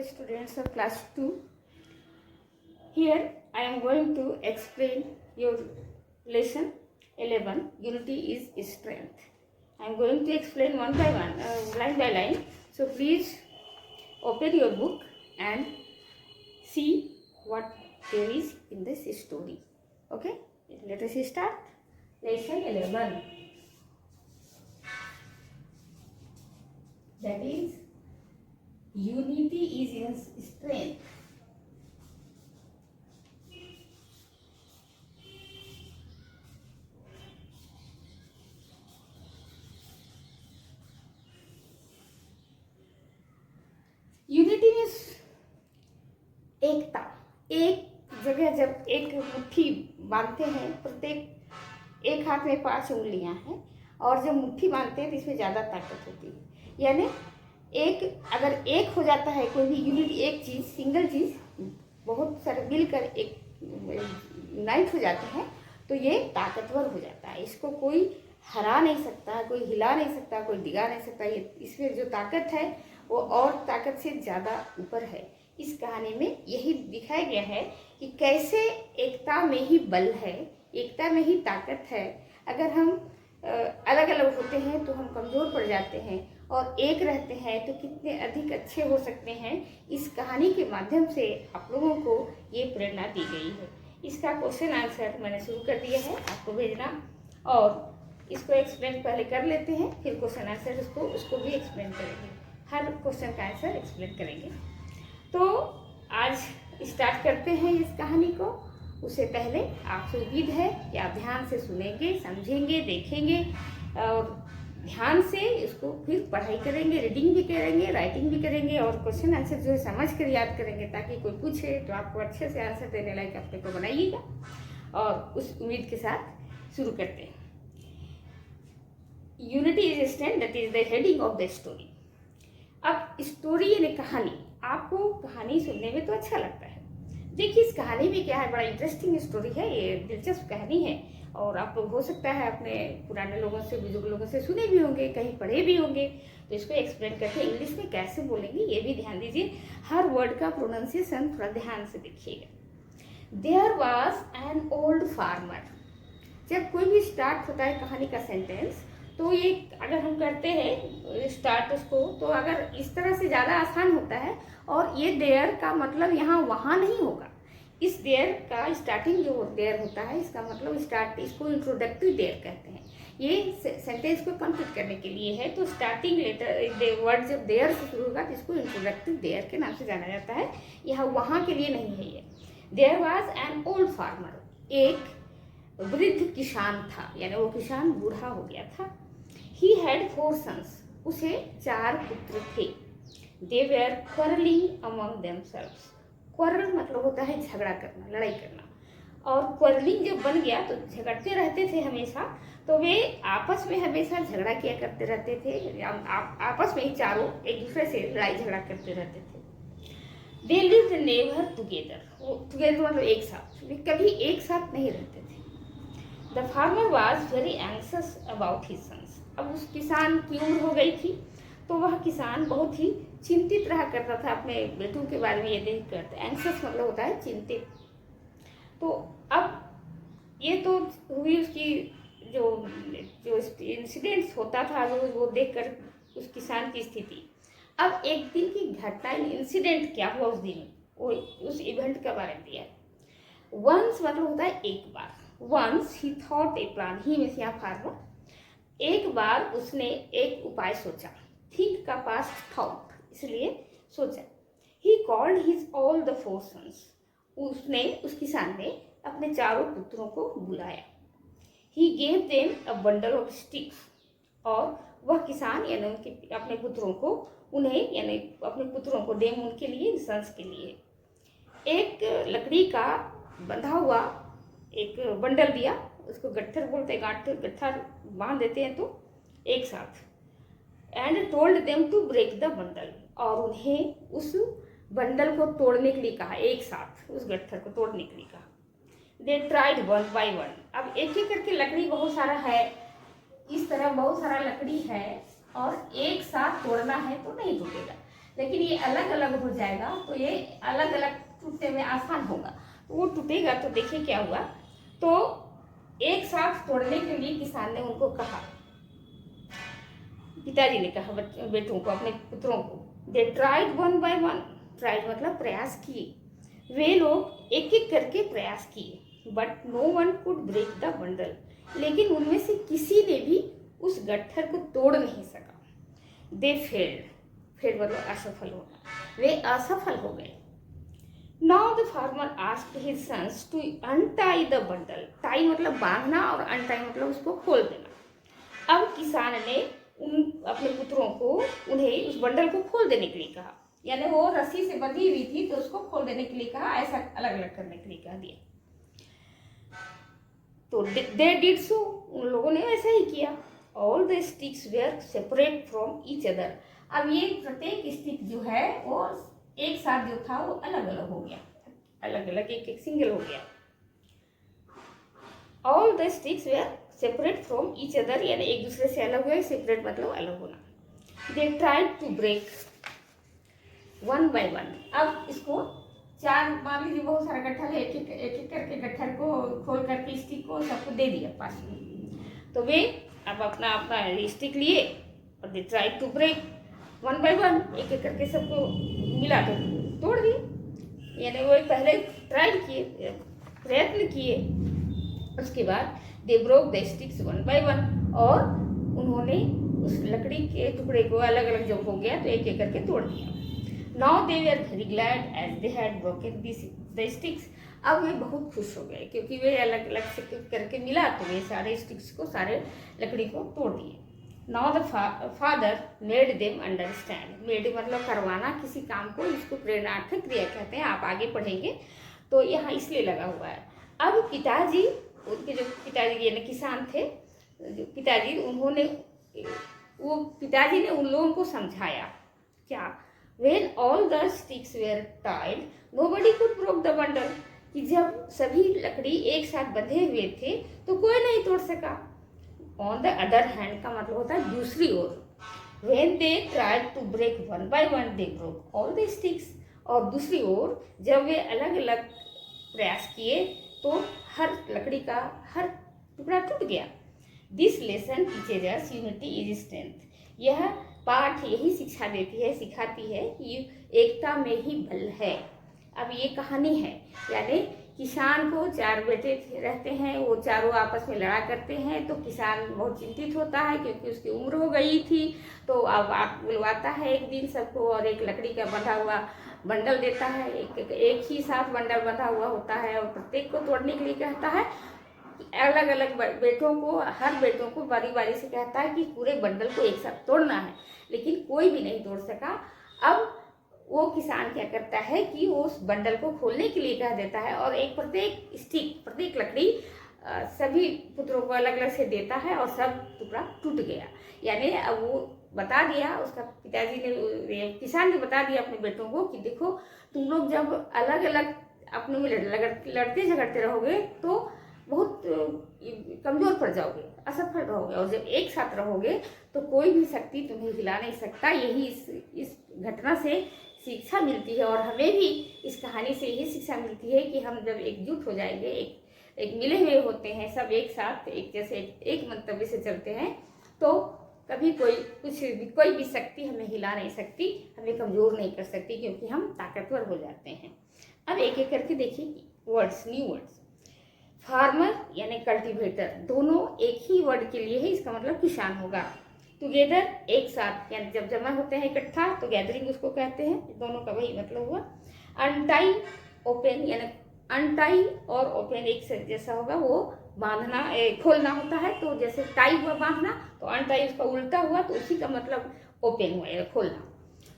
Students of class 2. Here I am going to explain your lesson 11. Unity is strength. I am going to explain one by one, line by line. So please open your book and see what there is in this story. Okay, let us start lesson 11. That is, unity is in strength. Unity means एकता। एक जगह जब एक मुट्ठी बांधते हैं, प्रत्येक एक हाथ में 5 उंगलियां हैं और जब मुट्ठी बांधते हैं तो इसमें ज़्यादा ताकत होती है। यानी एक अगर एक हो जाता है कोई भी यूनिट, एक चीज़, सिंगल चीज़ बहुत सारे मिलकर एक यूनाइट हो जाते हैं तो ये ताकतवर हो जाता है। इसको कोई हरा नहीं सकता, कोई हिला नहीं सकता, कोई डिगा नहीं सकता। ये इसमें जो ताकत है वो और ताकत से ज़्यादा ऊपर है। इस कहानी में यही दिखाया गया है कि कैसे एकता में ही बल है, एकता में ही ताकत है। अगर हम अलग अलग होते हैं तो हम कमज़ोर पड़ जाते हैं और एक रहते हैं तो कितने अधिक अच्छे हो सकते हैं। इस कहानी के माध्यम से आप लोगों को ये प्रेरणा दी गई है। इसका क्वेश्चन आंसर मैंने शुरू कर दिया है, आपको भेजना, और इसको एक्सप्लेन पहले कर लेते हैं, फिर क्वेश्चन आंसर उसको भी एक्सप्लेन करेंगे। हर क्वेश्चन का आंसर एक्सप्लेन करेंगे। तो आज स्टार्ट करते हैं इस कहानी को। उससे पहले आपसे उम्मीद है कि आप ध्यान से सुनेंगे, समझेंगे, देखेंगे और ध्यान से इसको फिर पढ़ाई करेंगे, रीडिंग भी करेंगे, राइटिंग भी करेंगे और क्वेश्चन आंसर जो है समझ कर याद करेंगे, ताकि कोई पूछे तो आपको अच्छे से आंसर देने लायक अपने को बनाइएगा। और उस उम्मीद के साथ शुरू करते हैं। Unity is strength, that is the heading of the story. अब स्टोरी यानी कहानी, आपको कहानी सुनने में तो अच्छा लगता है। देखिए इस कहानी में क्या है, बड़ा इंटरेस्टिंग स्टोरी है, ये दिलचस्प कहानी है। और आप लोग हो सकता है अपने पुराने लोगों से, बुजुर्ग लोगों से सुने भी होंगे, कहीं पढ़े भी होंगे। तो इसको एक्सप्लेन करके इंग्लिश में कैसे बोलेंगे ये भी ध्यान दीजिए। हर वर्ड का प्रोनाउंसिएशन थोड़ा ध्यान से देखिएगा। There was an old farmer. जब कोई भी स्टार्ट होता है कहानी का सेंटेंस, तो ये अगर हम करते हैं स्टार्ट उसको, तो अगर इस तरह से ज़्यादा आसान होता है। और ये देयर का मतलब यहाँ वहाँ नहीं होगा। इस देयर का स्टार्टिंग जो देयर होता है, इसका मतलब स्टार्ट, इसको इंट्रोडक्टरी देयर कहते हैं। ये सेंटेंस को कंप्लीट करने के लिए है। तो स्टार्टिंग लेटर वर्ड जब देयर से शुरू होगा तो इसको इंट्रोडक्टरी देयर के नाम से जाना जाता है। यहाँ वहाँ के लिए नहीं है ये। There was an old farmer. एक वृद्ध किसान था, यानी वो किसान बूढ़ा हो गया था। He had 4 sons. उसे 4 पुत्र थे। They were quarreling among themselves. Quarrel मतलब होता है झगड़ा करना, लड़ाई करना। और quarreling जब बन गया तो झगड़ते रहते थे हमेशा। तो वे आपस में हमेशा झगड़ा किया करते रहते थे। आपस में ही चारों एक दूसरे से लड़ाई झगड़ा करते रहते थे। They lived never together. Together मतलब एक साथ, वे कभी एक साथ नहीं रहते थे। The farmer was very anxious about his sons. अब उस किसान की उम्र हो गई थी तो वह किसान बहुत ही चिंतित रहा करता था अपने बेटों के बारे में। ये देख कर एंग्शियस मतलब होता है चिंतित। तो अब ये तो हुई उसकी जो इंसिडेंट्स होता था, वो देखकर उस किसान की स्थिति। अब एक दिन की घटना, इंसिडेंट क्या हुआ उस दिन, वो उस इवेंट का बारे में दिया। वंस मतलब होता है एक बार। Once he thought a plan. He means यहाँ फार्मर। एक बार उसने एक उपाय सोचा। थिंक का पास्ट थॉट, इसलिए सोचा। He called his all the 4 sons. उस किसान ने अपने चारों पुत्रों को बुलाया। He gave them a bundle of sticks. और वह किसान यानी उनके अपने पुत्रों को, उन्हें यानी अपने पुत्रों को, देम उनके लिए, सन्स के लिए एक लकड़ी का बंधा हुआ एक बंडल दिया। उसको गट्ठर बोलते हैं, गट्ठर बांध देते हैं तो एक साथ। And told them to break the bundle. और उन्हें उस बंडल को तोड़ने के लिए कहा, एक साथ उस गट्ठर को तोड़ने के लिए कहा। They tried one by one. अब एक एक करके लकड़ी बहुत सारा है, इस तरह बहुत सारा लकड़ी है और एक साथ तोड़ना है तो नहीं टूटेगा। लेकिन ये अलग अलग हो जाएगा तो ये अलग अलग टूटने में आसान होगा। तो वो टूटेगा तो देखिए क्या हुआ। तो एक साथ तोड़ने के लिए किसान ने उनको कहा, पिताजी ने कहा बेटों को, अपने पुत्रों को, they tried one by one, tried मतलब प्रयास किए, वे लोग एक एक करके प्रयास किए, but no one could break the bundle, लेकिन उनमें से किसी ने भी उस गट्ठर को तोड़ नहीं सका। दे फेल्ड, फेल मतलब असफल होना, वे असफल हो गए। Now the farmer asked his sons to untie the bundle, tie मतलब बांधना और अनटाई मतलब उसको खोल देना। अब किसान ने उन अपने पुत्रों को उन्हें उस बंडल को खोल देने के लिए कहा, यानी वो रस्सी से बंधी हुई थी तो उसको खोल देने के लिए कहा, ऐसा अलग अलग करने के लिए कह दिया। तो दे डिड सो, उन लोगों ने ऐसा ही किया। All the sticks were separate from each other, अब ये प्रत्येक स्टिक जो है वो एक साथ जो था वो अलग अलग हो गया, अलग अलग एक एक सिंगल हो गया। All the sticks were separate from each other, यानी एक दूसरे से अलग हुए, सेपरेट मतलब अलग होना। They tried to break one by one, अब इसको चार, मान लीजिए बहुत सारा गट्ठर है, एक एक करके गट्ठर को खोल करके स्टिक को सबको दे दिया पास में। तो वे अब अपना अपना स्टिक लिए और they try to break one by one, एक एक करके सबको मिला कर तोड़ दिए। यानी वो पहले ट्राई किए, प्रयत्न किए, उसके बाद they broke the sticks one by one, और उन्होंने उस लकड़ी के टुकड़े को अलग अलग जब हो गया तो एक एक करके तोड़ दिया। Now they were very glad as they had broken the sticks, अब वे बहुत खुश हो गए क्योंकि वे अलग अलग से करके मिला तो वे सारे स्टिक्स को, सारे लकड़ी को तोड़ दिए। Now the father made them understand, made मतलब करवाना किसी काम को, इसको प्रेरणार्थक क्रिया कहते हैं, आप आगे पढ़ेंगे तो यहाँ इसलिए लगा हुआ है। अब पिताजी, उनके जो पिताजी यानी किसान थे, जो पिताजी, उन्होंने वो पिताजी ने उन लोगों को समझाया क्या, When all the sticks were tied, nobody could broke the bundle, कि जब सभी लकड़ी एक साथ बंधे हुए थे तो कोई नहीं तोड़ सका। On the other hand का मतलब होता है दूसरी ओर, When they tried to break one by one, they broke all the sticks, और दूसरी ओर जब वे अलग अलग प्रयास किए तो हर लकड़ी का हर टुकड़ा टूट गया। This lesson teaches us unity is strength, यह पाठ यही शिक्षा देती है, सिखाती है कि एकता में ही बल है। अब ये कहानी है, यानी किसान को चार बेटे रहते हैं, वो चारों आपस में लड़ा करते हैं, तो किसान बहुत चिंतित होता है क्योंकि उसकी उम्र हो गई थी। तो अब आप बुलवाता है एक दिन सबको और एक लकड़ी का बंधा हुआ बंडल देता है, एक ही साथ बंडल बंधा हुआ होता है और प्रत्येक को तोड़ने के लिए कहता है। अलग अलग बेटों को, हर बेटों को बारी बारी से कहता है कि पूरे बंडल को एक साथ तोड़ना है, लेकिन कोई भी नहीं तोड़ सका। अब वो किसान क्या करता है कि वो उस बंडल को खोलने के लिए कह देता है और एक प्रत्येक स्टिक, प्रत्येक लकड़ी सभी पुत्रों को अलग अलग से देता है और सब टुकड़ा टूट गया। यानी अब वो बता दिया, उसका पिताजी ने, किसान ने बता दिया अपने बेटों को कि देखो तुम लोग जब अलग अलग अपने में लड़ते झगड़ते रहोगे तो बहुत कमजोर पड़ जाओगे, असफल रहोगे, और जब एक साथ रहोगे तो कोई भी शक्ति तुम्हें हिला नहीं सकता। यही इस घटना से शिक्षा मिलती है, और हमें भी इस कहानी से यही शिक्षा मिलती है कि हम जब एकजुट हो जाएंगे, एक मिले हुए होते हैं, सब एक साथ एक जैसे एक मंतव्य से चलते हैं, तो कभी कोई भी शक्ति हमें हिला नहीं सकती, हमें कमजोर नहीं कर सकती, क्योंकि हम ताकतवर हो जाते हैं। अब एक एक करके देखिए वर्ड्स, न्यू वर्ड्स। फार्मर यानी कल्टीवेटर, दोनों एक ही वर्ड के लिए है, इसका मतलब किसान होगा। टुगेदर एक साथ, यानी जब जमा होते हैं इकट्ठा तो गैदरिंग उसको कहते हैं, दोनों का वही मतलब हुआ। अनटाई ओपन, यानी अनटाई और ओपन एक से जैसा होगा, वो बांधना खोलना होता है, तो जैसे टाई हुआ बांधना तो अनटाई उसका उल्टा हुआ तो उसी का मतलब ओपन हुआ या खोलना।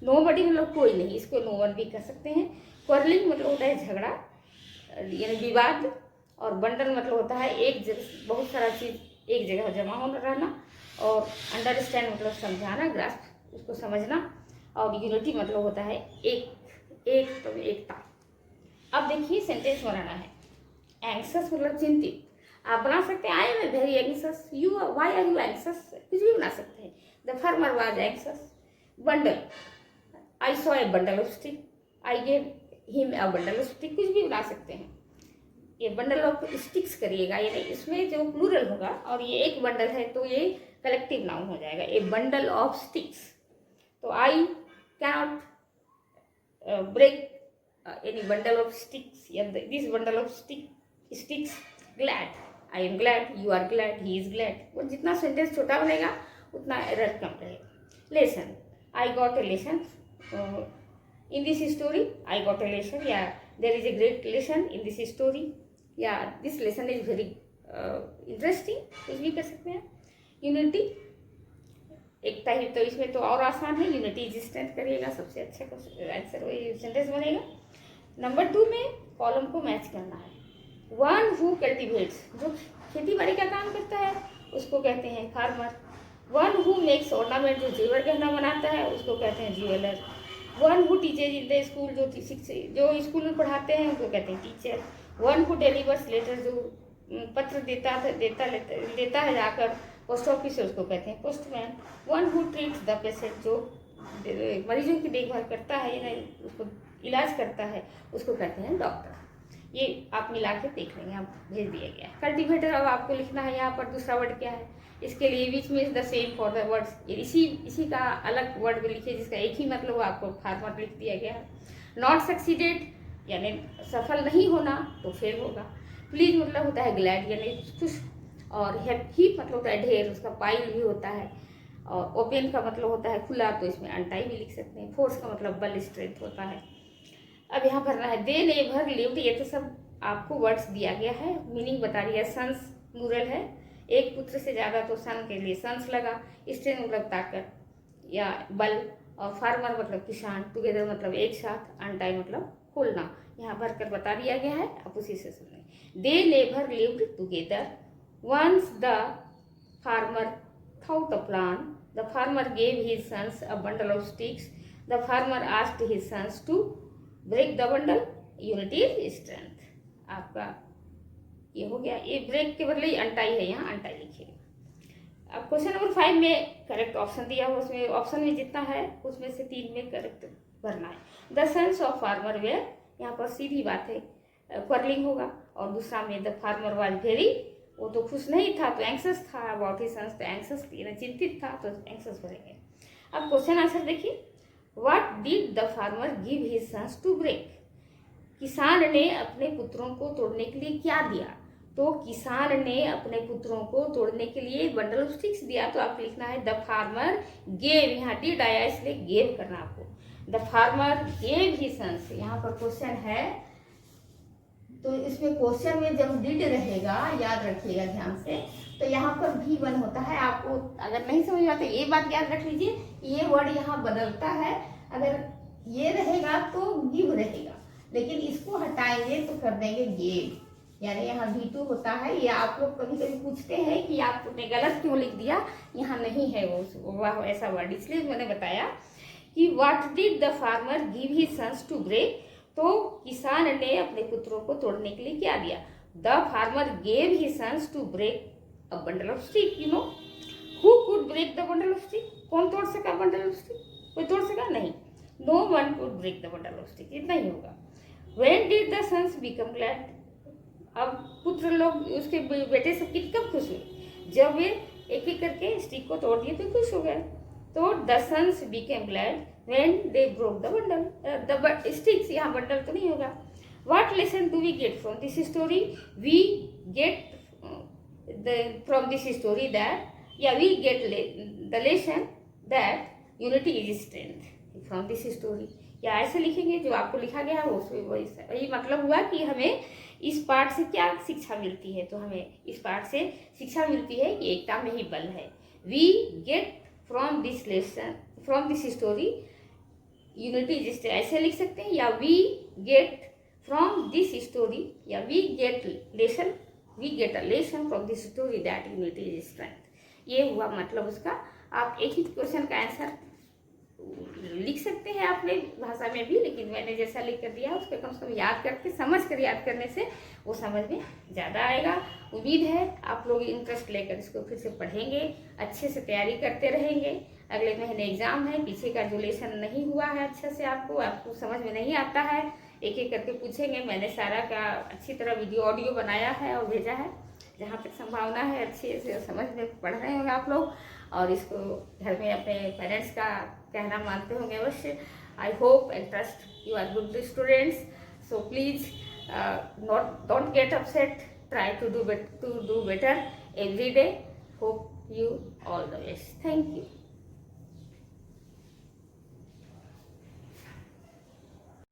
नोबडी मतलब कोई नहीं, इसको नो वन भी कह सकते हैं। क्वारलिंग मतलब होता है झगड़ा यानी विवाद, और बंडल मतलब होता है एक जगह बहुत सारा चीज़ एक जगह जमा होना रहना, और अंडरस्टैंड मतलब समझाना, ग्रास्प उसको समझना, और यूनिटी मतलब होता है एकता। अब देखिए सेंटेंस बनाना है। एंक्सस मतलब चिंतित, आप बना सकते हैं I am very anxious, you why are you anxious, कुछ भी बना सकते हैं। The farmer was anxious. Bundle, I saw a bundle of stick, I gave him a bundle of stick, कुछ भी बना सकते हैं। ये बंडल ऑफ स्टिक्स करिएगा, यानी इसमें जो प्लूरल होगा और ये एक बंडल है तो ये कलेक्टिव नाउन हो जाएगा, ए बंडल ऑफ स्टिक्स। तो I cannot break any bundle of sticks, yeah, this bundle of sticks glad, I am glad, you are glad, he is glad। वो जितना सेंटेंस छोटा बनेगा उतना एरर कम रहेगा। Lesson, I got a lesson in this story, I got a lesson, yeah, there is a great lesson in this story, yeah, this lesson is very interesting, कुछ भी कर सकते हैं। यूनिटी एकता ही, तो इसमें तो और आसान है, यूनिटी इज स्ट्रेंथ करिएगा, सबसे अच्छा आंसर वही सेंटेंस बनेगा। नंबर 2 में कॉलम को मैच करना है। वन हु कल्टिवेट्स, जो खेती बाड़ी का काम करता है उसको कहते हैं farmer. One who makes ornament, जो जेवर गहना बनाता है उसको कहते हैं jeweller. One who teachers in the school, जो स्कूल में पढ़ाते हैं उनको कहते हैं teacher. One who delivers letter, जो पत्र देता है जाकर पोस्ट ऑफिस से, उसको कहते हैं postman. One who treats the patient, जो मरीजों की देखभाल करता है या उसको इलाज करता है उसको कहते हैं डॉक्टर। ये आप मिला के देख लेंगे, आप भेज दिया गया है। कल्टिवेटर अब आपको लिखना है, यहाँ पर दूसरा वर्ड क्या है, इसके लिए which means the same for the words, इसी का अलग वर्ड भी लिखिए जिसका एक ही मतलब आपको फार्मर लिख दिया गया है। नॉट सक्सीडेड यानी सफल नहीं होना तो फेल होगा। प्लीज मतलब होता है ग्लैड यानी खुश, और हीप मतलब होता है ढेर, उसका पाइल भी होता है। और ओपन का मतलब होता है खुला, तो इसमें अनटाई भी लिख सकते हैं। फोर्स का मतलब बल, स्ट्रेंथ होता है। अब यहाँ भरना है दे नेवर लिव्ड, ये तो सब आपको वर्ड्स दिया गया है, मीनिंग बता रही है। सन्स प्लूरल है, एक पुत्र से ज़्यादा तो सन के लिए सन्स लगा। स्ट्रेंथ मतलब ताकत या बल, और फार्मर मतलब किसान। टुगेदर मतलब एक साथ, अनटाई मतलब खोलना। यहाँ भरकर बता दिया गया है, आप उसी से सुनें। They never lived together, once the farmer thought a plan, the farmer gave his sons a bundle of sticks, the farmer asked his sons to break the bundle, unity is strength। आपका ये हो गया, ये break के बदले untie है, यहाँ untie लिखिएगा। अब क्वेश्चन नंबर 5 में करेक्ट ऑप्शन दिया हुआ, उसमें ऑप्शन में जितना है उसमें से 3 में करेक्ट भरना है। The sons of farmer were, यहाँ पर सीधी बात है, क्वर्लिंग होगा। और दूसरा में द फार्मर वाज वेरी, वो तो खुश नहीं था तो एंक्सस था, अबाउट हिज सन्स तो एंक्सस चिंतित था तो एंक्सस भरेंगे। अब क्वेश्चन आंसर देखिए। What did the farmer give his sons to break, किसान ने अपने पुत्रों को तोड़ने के लिए क्या दिया, तो किसान ने अपने पुत्रों को तोड़ने के लिए बंडल ऑफ स्टिक्स दिया। तो आप लिखना है द फार्मर गेव, यहाँ डिड आया इसलिए गेव करना आपको। The farmer gave his sons, यहाँ पर क्वेश्चन है तो इसमें क्वेश्चन में जब डिड रहेगा, याद रखिएगा ध्यान से, तो यहाँ पर भी वन होता है। आपको अगर नहीं समझ में आता ये बात याद रख लीजिए, ये वर्ड यहाँ बदलता है। अगर ये रहेगा तो गिव रहेगा, लेकिन इसको हटाएंगे तो कर देंगे गेव, यानी यहाँ V2 होता है। ये आप लोग कभी कभी पूछते हैं कि आपने गलत क्यों लिख दिया, यहाँ नहीं है वो ऐसा वर्ड, इसलिए मैंने बताया कि what did the farmer give his sons to break, तो किसान ने अपने पुत्रों को तोड़ने के लिए क्या दिया। The farmer gave his sons to break a bundle of stick, you know who could break the bundle of stick, कौन तोड़ सका बंडल ऑफ स्टिक, कोई तोड़ सका नहीं, no one could break the bundle of stick, इतना ही होगा। When did the sons become glad, अब पुत्र लोग उसके बेटे सब कब खुश हुए, जब वे एक एक करके स्टिक को तोड़ दिए तो खुश हो गए। तो the sons became glad when they broke the bundle, the sticks, यहाँ bundle तो नहीं होगा। What lesson do we get from this story? We get from this story that, yeah, we get the lesson that unity is strength from this story। या ऐसे लिखेंगे जो आपको लिखा गया है वही मतलब हुआ कि हमें इस पाठ से क्या शिक्षा मिलती है, तो हमें इस पाठ से शिक्षा मिलती है कि एकता में ही बल है। We get from this lesson, from this story unity is, ऐसे लिख सकते हैं, या we get from this story, या we get a lesson from this story that unity is strength. ये हुआ मतलब उसका। आप एक ही क्वेश्चन का आंसर लिख सकते हैं अपने भाषा में भी, लेकिन मैंने जैसा लिख कर दिया उसको कम से कम याद करके समझ कर याद करने से वो समझ में ज़्यादा आएगा। उम्मीद है आप लोग इंटरेस्ट लेकर इसको फिर से पढ़ेंगे, अच्छे से तैयारी करते रहेंगे। अगले महीने एग्ज़ाम है, पीछे का जो लेसन नहीं हुआ है अच्छे से आपको समझ में नहीं आता है, एक एक करके पूछेंगे। मैंने सारा का अच्छी तरह वीडियो ऑडियो बनाया है और भेजा है। जहाँ तक संभावना है अच्छे से समझ में पढ़ रहे होंगे आप लोग, और इसको घर में अपने पेरेंट्स का कहना मानते होंगे अवश्य। I hope and trust you are good students, so please don't get upset, try to do better every day. Hope you all the best. Thank you.